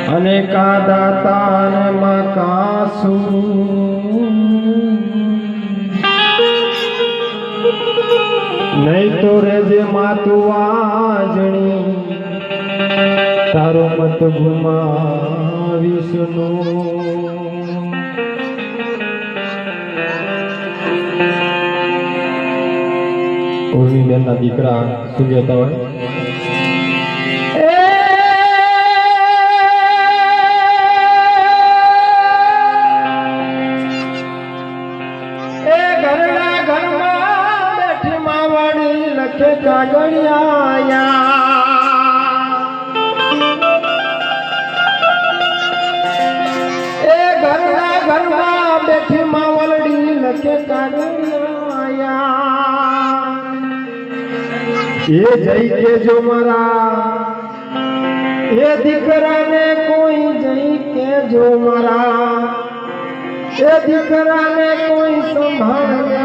અને કાદાતા ને મકાસુ નહીં તો રેજે માતું આજણી તારો મત ગુમાવીશનો ઉર્મી બેનના દીકરા શું કહેતા હોય કે કાગળિયા એ ઘરના ઘરમાં બેઠી માવલડી લખે કાગળિયા એ જઈ કે જો મારા એ દીકરાને કોઈ જઈ કે જો મારા એ દીકરાને કોઈ સંભાળે